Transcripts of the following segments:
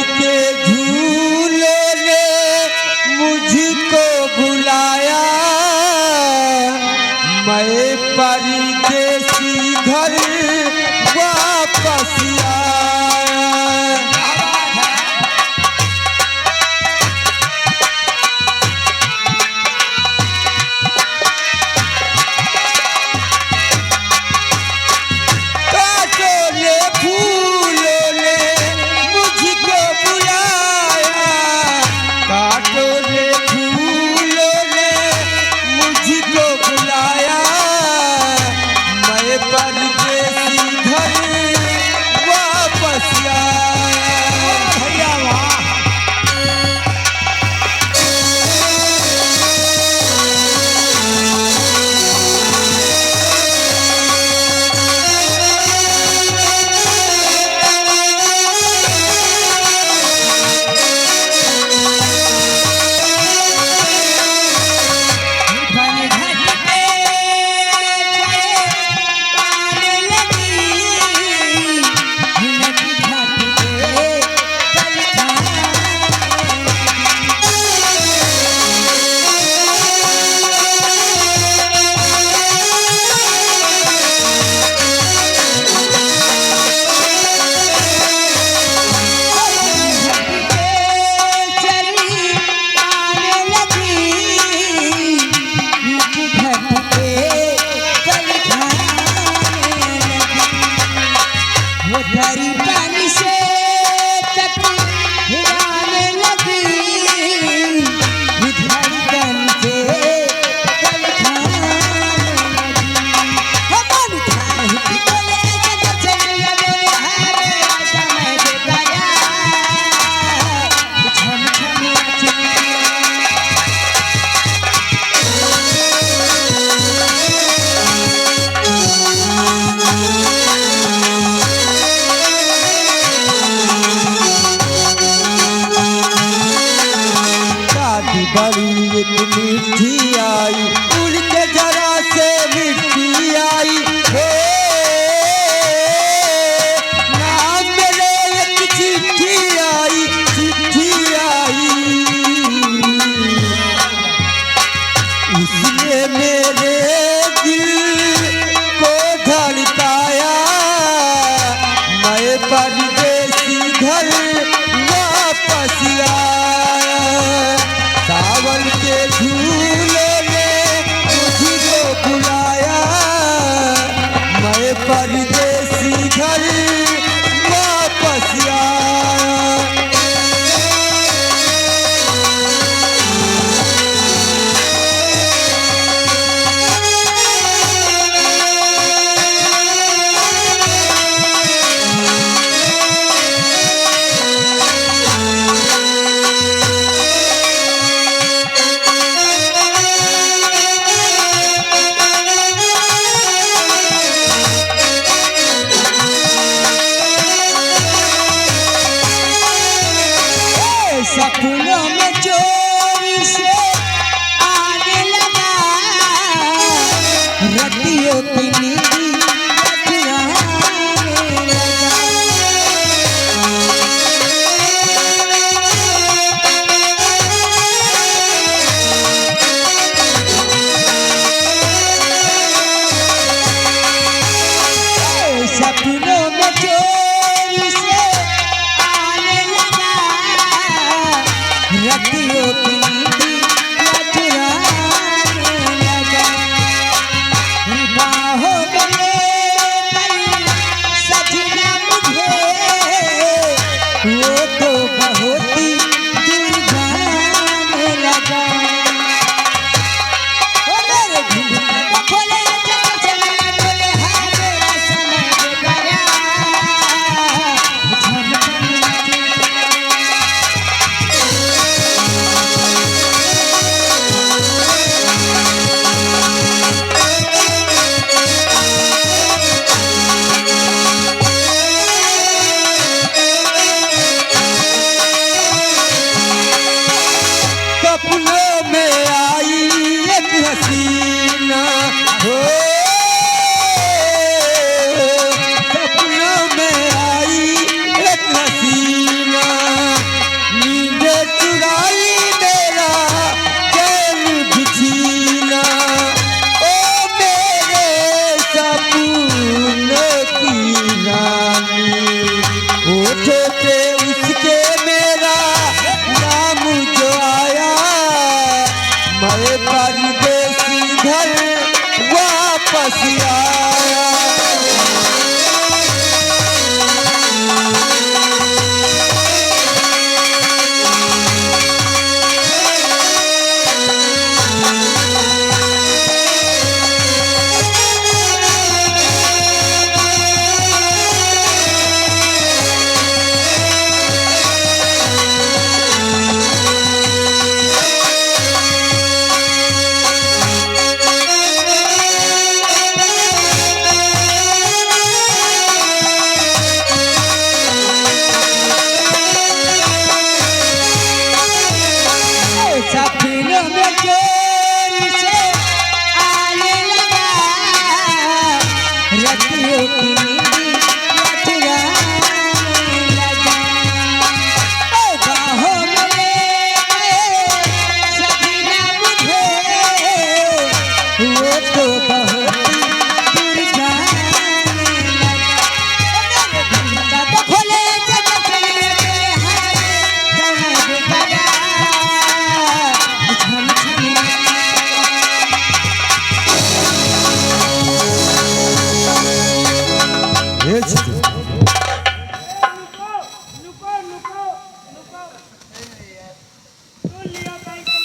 के झूलों ने मुझको भुलाया, मैं परदेसी घर वापस आया। बड़ी एक मिट्टी आई, उड़ के जरा से मिट्टी आई, हे नाम मेरे एक चिट्ठी आई, चिट्ठी आई, उसने मेरे दिल को धड़काया, मैं परदेसी घर वापस आया। सावन के झूलों ने मुझको बुलाया, मैं परदेसी घर वापस आया। सपनों में चोरी से आने लगा, रतियों की नींद चुराने लगा। सपनों में चोरी से आने लगा, रतियों की नींद चुराने लगा। बाहों में सजना मुझे, वो तो बहुत ही दूर जाने लगा। ओ मेरे घुंघरू को खोले चला बोले, हाँ मेरा समय गया। झम झम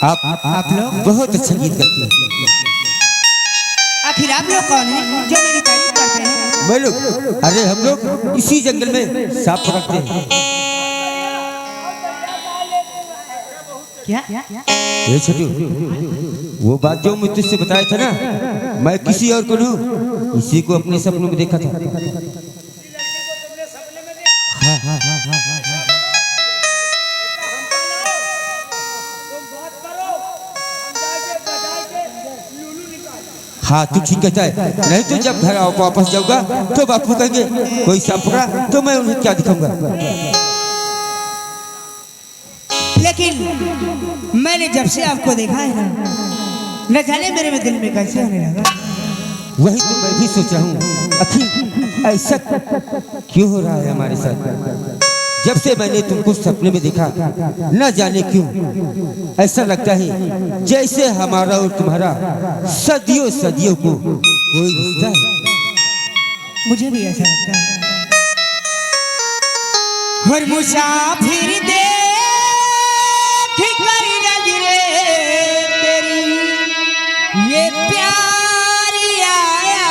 आप लोग बहुत अच्छा गीत गाते हैं। आखिर आप लोग कौन हैं जो मेरी तारीफ करते हैं? मैं लोग, अरे हम लोग इसी जंगल में सांप पकड़ते हैं। क्या? ये छोटू, वो बात जो मैं तुझसे बताया था ना, मैं किसी और को नहीं, इसी को अपने सपनों में देखा था। हाँ हाँ हाँ हाँ हाँ हाँ। हाँ तू ठीक कहता है, नहीं तो जब घर वापस जाऊंगा तो बापू कहेंगे कोई सांप पकड़ा, तो मैं उन्हें क्या दिखाऊंगा। लेकिन मैंने जब से आपको देखा है ना, न जाने मेरे में दिल में कैसे आने लगा। वही तो मैं भी सोच रहा हूँ, आखिर ऐसा क्यों हो रहा है हमारे साथ। जब से मैंने तुमको सपने में देखा, न जाने क्यों ऐसा लगता है जैसे हमारा और तुम्हारा सदियों सदियों को कोई रिश्ता है। मुझे भी ऐसा लगता है। और मुसाफिर देख कर नजरे तेरी ये प्यारी आया,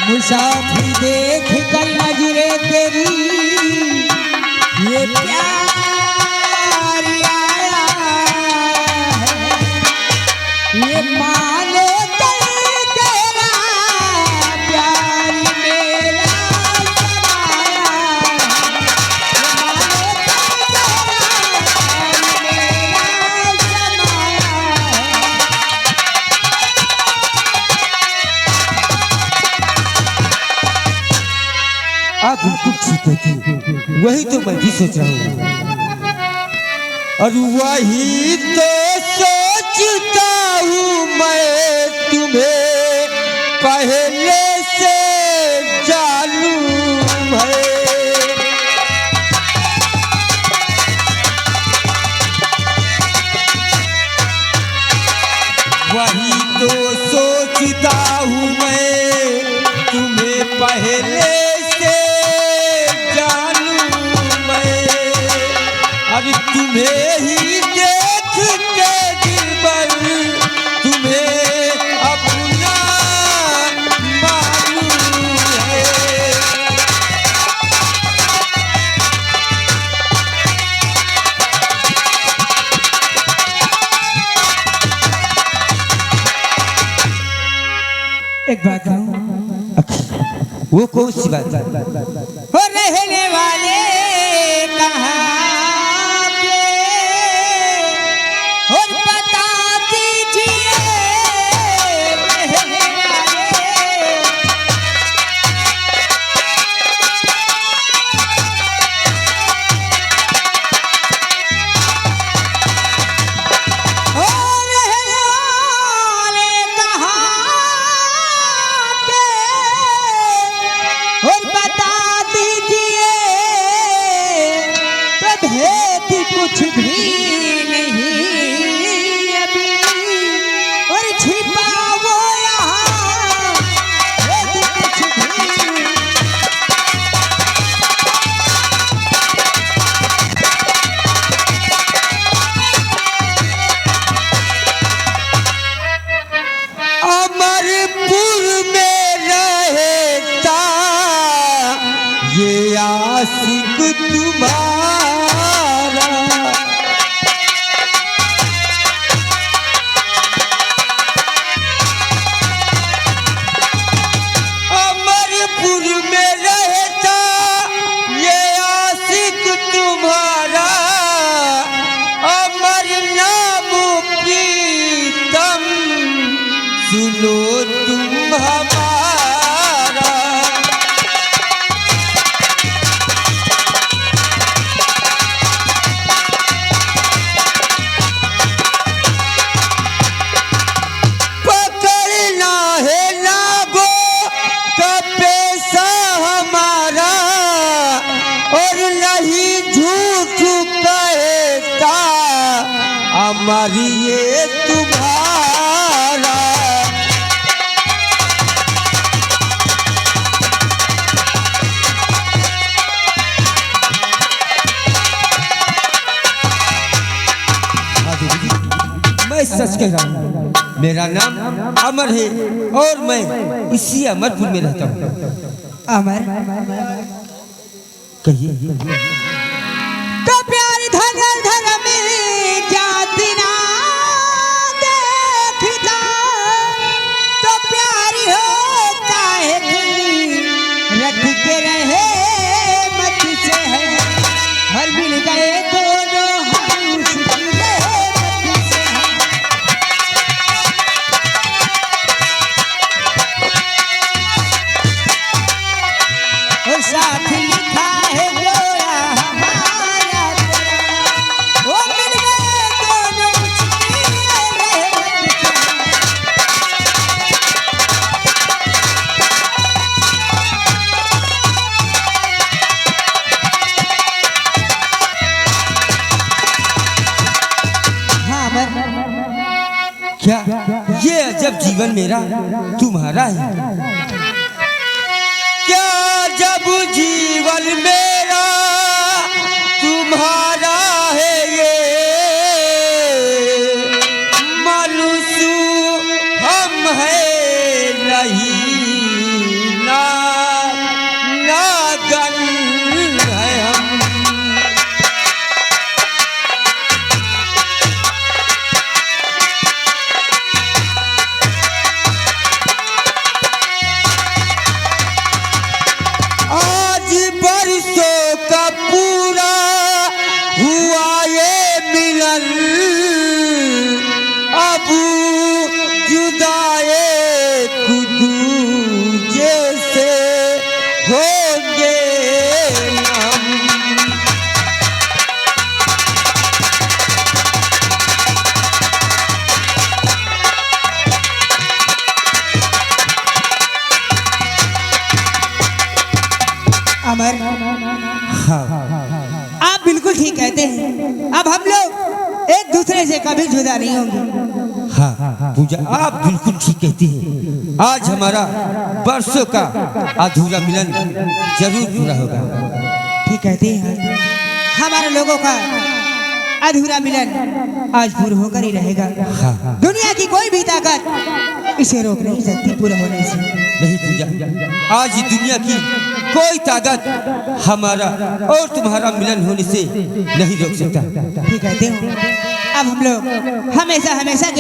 मुसाफिर देख कर नजरे तेरी ये प्यारी आया है, ये मानो चल तेरा प्यार मेरा समाया है, ये मानो चल तेरा आप बिल्कुल ठीक कहती, वही तो मैं भी सोच रहा हूँ। और वही तो सोचता हूँ मैं तुम्हें पहले से जानूं है। वही तो सोचता हूँ मैं तुम्हें पहले से जानूं मैं। अब तुम्हें ही देख के दिलबर तुम्हें अपना मालूम है। एक बात कहूं, वो कौन सी बात है? हो रहने वाले कहाँ के और बता दीजिए, रहने वाले हो रहने वाले कहाँ के और बता दीजिए, तो भेद कुछ भी नहीं अभी और छिपा वो यहाँ भेद कुछ भी। अमरपुर में रहता ये आशिक तुम्हारा, अमरपुर में रहता ये आशिक तुम्हारा, अमर नाम प्रीतम सुनो तुम हमारा। पकड़ना है नागो का पेशा हमारा, और नहीं झूठ कहता हमारी ये तुम्हारा। कह रहा हूँ, मेरा नाम अमर है और मैं इसी अमरपुर में रहता हूँ। अमर कहिए। तो प्यार धर धर में जाति ना देखता, तो प्यारी हो काहे रख के रहे मत से है, हर मिल गए दोनों हम उसकी रहमत से है। और साथ लिखा है गोरा हमारा तेरा, वो मिल गए दोनों उसकी रहमत से है। हाँ अमर, क्या ये अजब जीवन मेरा तुम्हारा है? क्या जब जीवन मेरा तुम्हारा है ये, मनुष्य हम है नहीं ना, नागन है हम। आज बरसों का पूरा हुआ ये मिलन, अब जुदाए दूजे से होंगे हम। अमर आप बिल्कुल ठीक कहते हैं, अब हम लोग एक दूसरे से कभी जुदा नहीं होंगे। हाँ पूजा, आप बिल्कुल ठीक कहती हैं। आज हमारा बरसों का अधूरा मिलन जरूर पूरा होगा। ठीक कहते हैं, हमारे लोगों का अधूरा मिलन आज पूरा होकर ही रहेगा। हाँ। दुनिया की कोई भी ताकत इसे रोक नहीं सकती पूरा होने से। नहीं पूजा, आज ही दुनिया की कोई ताकत हमारा और तुम्हारा मिलन होने से नहीं रोक सकता। ठीक कहते हो, अब हम लोग हमेशा हमेशा